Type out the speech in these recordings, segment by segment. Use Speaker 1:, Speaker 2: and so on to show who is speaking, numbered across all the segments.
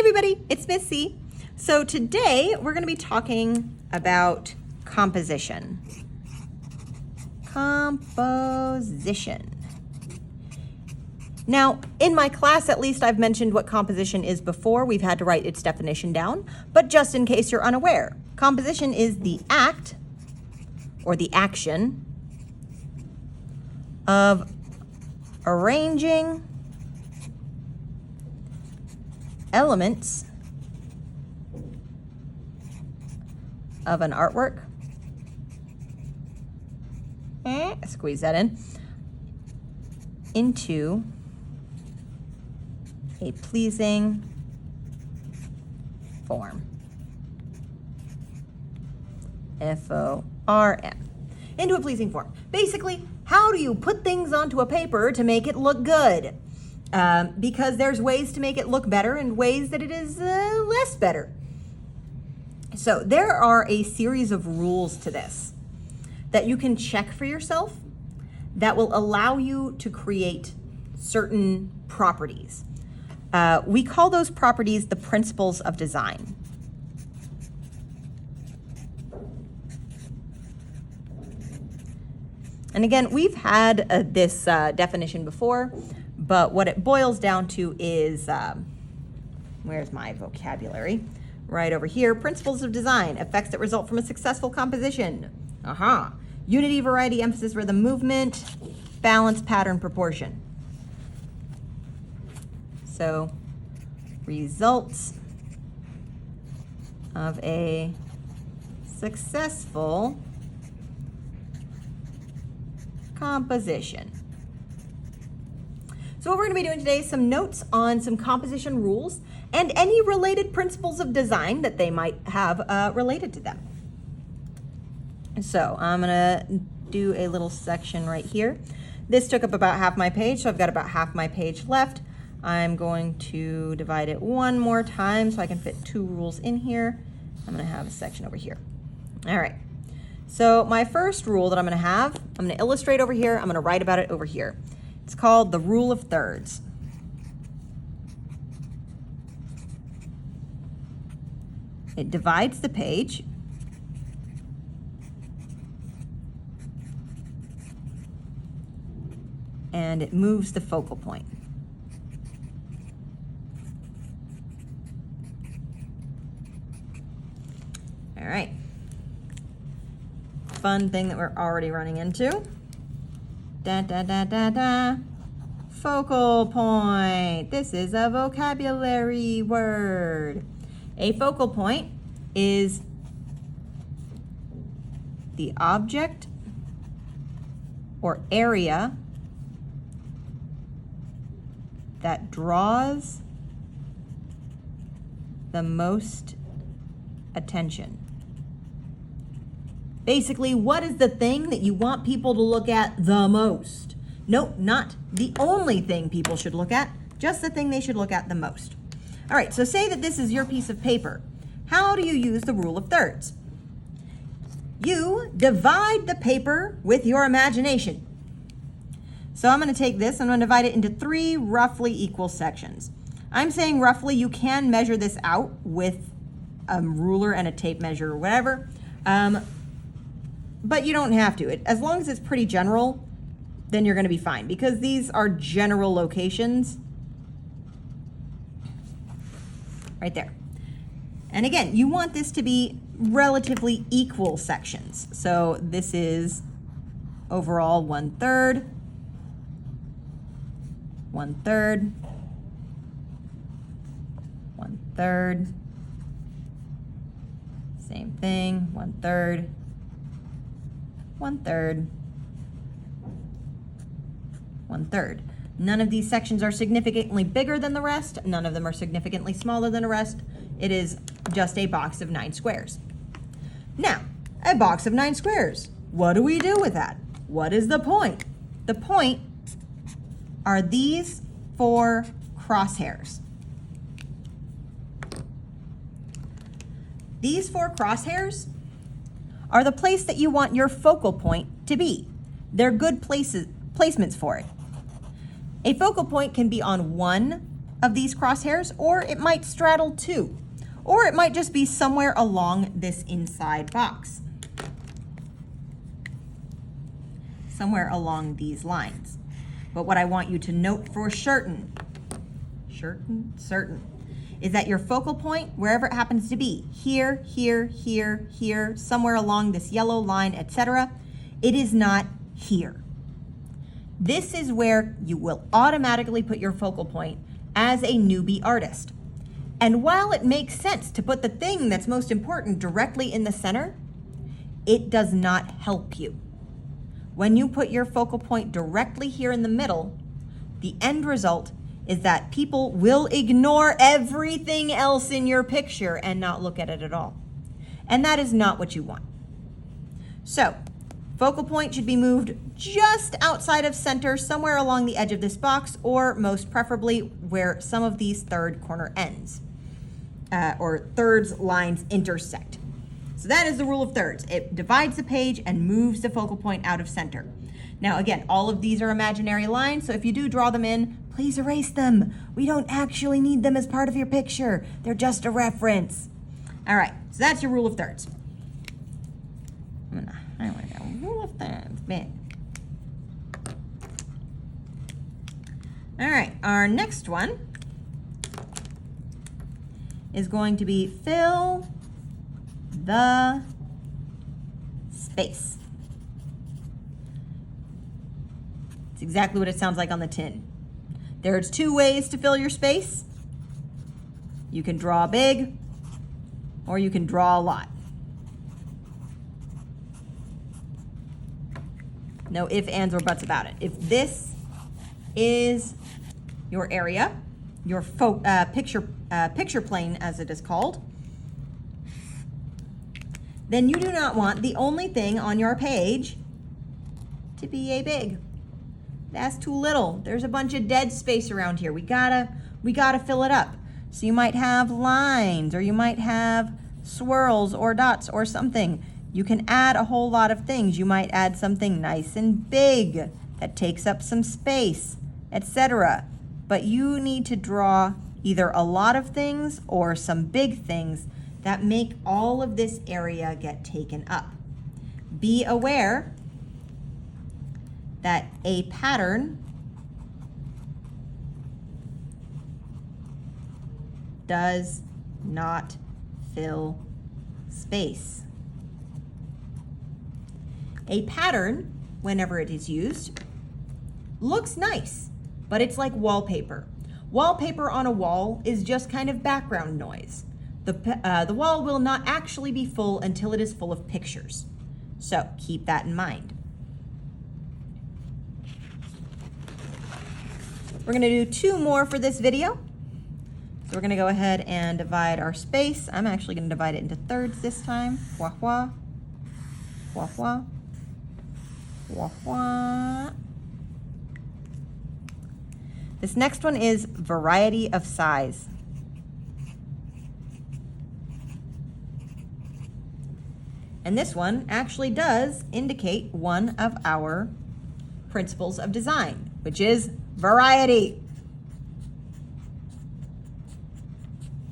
Speaker 1: everybody, it's Miss C. So today we're going to be talking about composition. Composition. Now, in my class, at least I've mentioned what composition is before. We've had to write its definition down, but just in case you're unaware, composition is the act or the action of arranging elements of an artwork, squeeze that in, into a pleasing form. F-O-R-M. Into a pleasing form. Basically, how do you put things onto a paper to make it look good? Because there's ways to make it look better and ways that it is less better. So there are a series of rules to this that you can check for yourself that will allow you to create certain properties. We call those properties the principles of design. And again, we've had this definition before, but what it boils down to is, where's my vocabulary? Right over here, principles of design, effects that result from a successful composition. Unity, variety, emphasis, rhythm, movement, balance, pattern, proportion. So, results of a successful composition. So what we're going to be doing today is some notes on some composition rules and any related principles of design that they might have related to them. So I'm going to do a little section right here. This took up about half my page, so I've got about half my page left. I'm going to divide it one more time so I can fit two rules in here. I'm going to have a section over here. All right. So my first rule that I'm going to have, I'm going to illustrate over here. I'm going to write about it over here. It's called the rule of thirds. It divides the page and it moves the focal point. All right. Fun thing that we're already running into. Focal point. This is a vocabulary word. A focal point is the object or area that draws the most attention. Basically, what is the thing that you want people to look at the most? No, not the only thing people should look at, just the thing they should look at the most. All right, so say that this is your piece of paper. How do you use the rule of thirds? You divide the paper with your imagination. So I'm going to take this, I'm going to divide it into three roughly equal sections. I'm saying roughly, you can measure this out with a ruler and a tape measure or whatever. But you don't have to. As long as it's pretty general, then you're going to be fine because these are general locations right there. And again, you want this to be relatively equal sections. So this is overall 1/3, 1/3, 1/3, same thing, 1/3, 1/3, 1/3. None of these sections are significantly bigger than the rest. None of them are significantly smaller than the rest. It is just a box of 9 squares. Now, a box of 9 squares. What do we do with that? What is the point? The point are these 4 crosshairs. These 4 crosshairs are the place that you want your focal point to be. They're good placements for it. A focal point can be on one of these crosshairs, or it might straddle 2, or it might just be somewhere along this inside box. Somewhere along these lines. But what I want you to note for certain, is that your focal point, wherever it happens to be, here, here, here, here, somewhere along this yellow line, etc., it is not here. This is where you will automatically put your focal point as a newbie artist. And while it makes sense to put the thing that's most important directly in the center, it does not help you. When you put your focal point directly here in the middle, the end result is that people will ignore everything else in your picture and not look at it at all. And that is not what you want. So, focal point should be moved just outside of center, somewhere along the edge of this box, or most preferably where some of these third corner ends, or thirds lines intersect. So that is the rule of thirds. It divides the page and moves the focal point out of center. Now again, all of these are imaginary lines, so if you do draw them in, please erase them. We don't actually need them as part of your picture. They're just a reference. All right, so that's your rule of thirds. I want to go rule of thirds, man. All right, our next one is going to be fill the space. It's exactly what it sounds like on the tin. There's 2 ways to fill your space. You can draw big, or you can draw a lot. No ifs, ands, or buts about it. If this is your area, your picture plane as it is called, then you do not want the only thing on your page to be a big. That's too little. There's a bunch of dead space around here. We gotta fill it up. So you might have lines, or you might have swirls or dots or something. You can add a whole lot of things. You might add something nice and big that takes up some space, etc. But you need to draw either a lot of things or some big things that make all of this area get taken up. Be aware that a pattern does not fill space. A pattern, whenever it is used, looks nice, but it's like wallpaper. Wallpaper on a wall is just kind of background noise. The wall will not actually be full until it is full of pictures. So keep that in mind. We're going to do 2 more for this video. So we're going to go ahead and divide our space. I'm actually going to divide it into thirds this time. Wah wah. Wah wah. Wah wah. This next one is variety of size. And this one actually does indicate one of our principles of design, which is variety.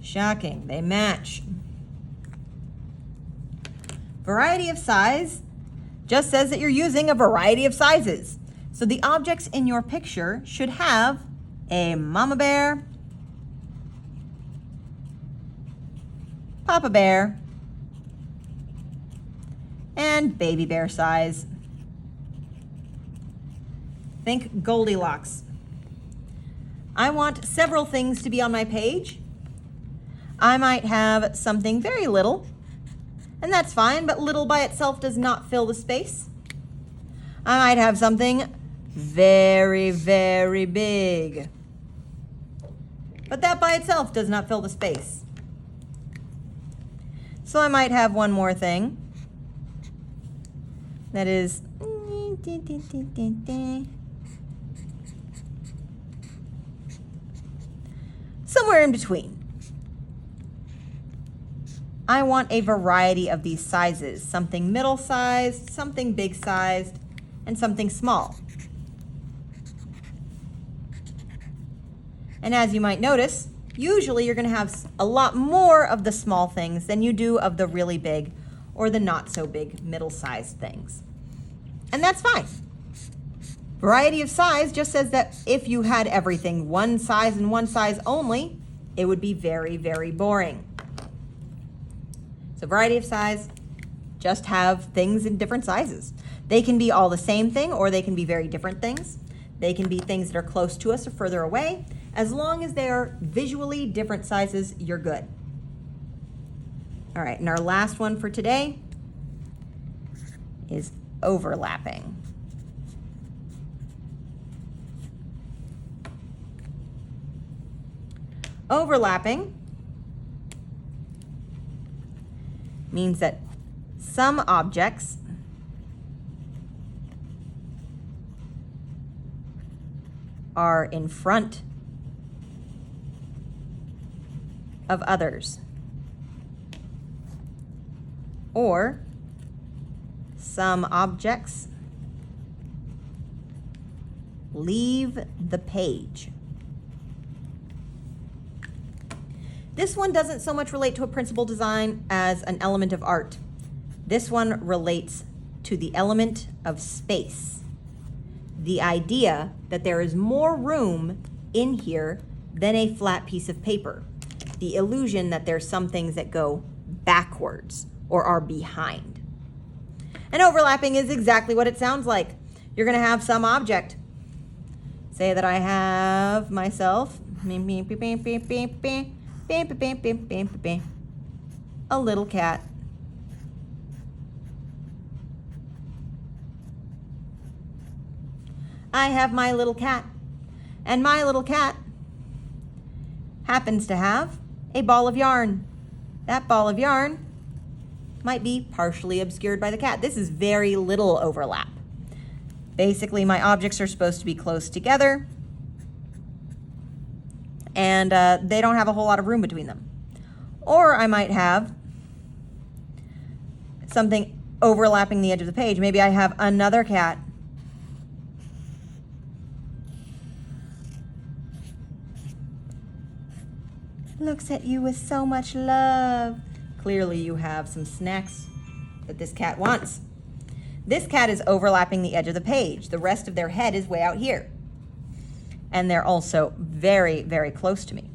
Speaker 1: Shocking, they match. Variety of size just says that you're using a variety of sizes. So the objects in your picture should have a mama bear, papa bear, and baby bear size. Think Goldilocks. I want several things to be on my page. I might have something very little, and that's fine, but little by itself does not fill the space. I might have something very, very big, but that by itself does not fill the space. So I might have one more thing that is somewhere in between. I want a variety of these sizes, something middle-sized, something big-sized, and something small. And as you might notice, usually you're going to have a lot more of the small things than you do of the really big or the not so big middle-sized things. And that's fine. Variety of size just says that if you had everything one size and one size only, it would be very, very boring. So variety of size, just have things in different sizes. They can be all the same thing or they can be very different things. They can be things that are close to us or further away. As long as they are visually different sizes, you're good. All right, and our last one for today is overlapping. Overlapping means that some objects are in front of others, or some objects leave the page. This one doesn't so much relate to a principal design as an element of art. This one relates to the element of space. The idea that there is more room in here than a flat piece of paper. The illusion that there's some things that go backwards or are behind. And overlapping is exactly what it sounds like. You're going to have some object. Say that I have myself a little cat. I have my little cat, and my little cat happens to have a ball of yarn. That ball of yarn might be partially obscured by the cat. This is very little overlap. Basically, my objects are supposed to be close together, and they don't have a whole lot of room between them. Or I might have something overlapping the edge of the page. Maybe I have another cat. Looks at you with so much love. Clearly you have some snacks that this cat wants. This cat is overlapping the edge of the page. The rest of their head is way out here. And they're also very, very close to me.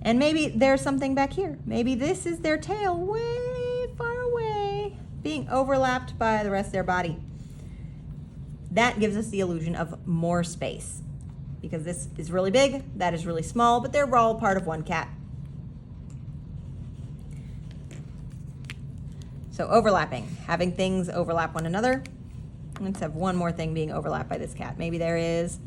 Speaker 1: And maybe there's something back here. Maybe this is their tail way far away, being overlapped by the rest of their body. That gives us the illusion of more space, because this is really big, that is really small, but they're all part of one cat. So overlapping, having things overlap one another. Let's have one more thing being overlapped by this cat. Maybe there is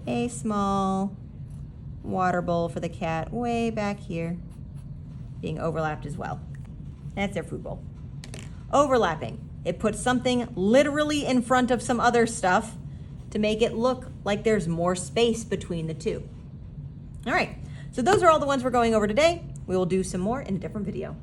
Speaker 1: a small water bowl for the cat way back here being overlapped as well. That's their food bowl. Overlapping. It puts something literally in front of some other stuff to make it look like there's more space between the two. All right, so those are all the ones we're going over today. We will do some more in a different video.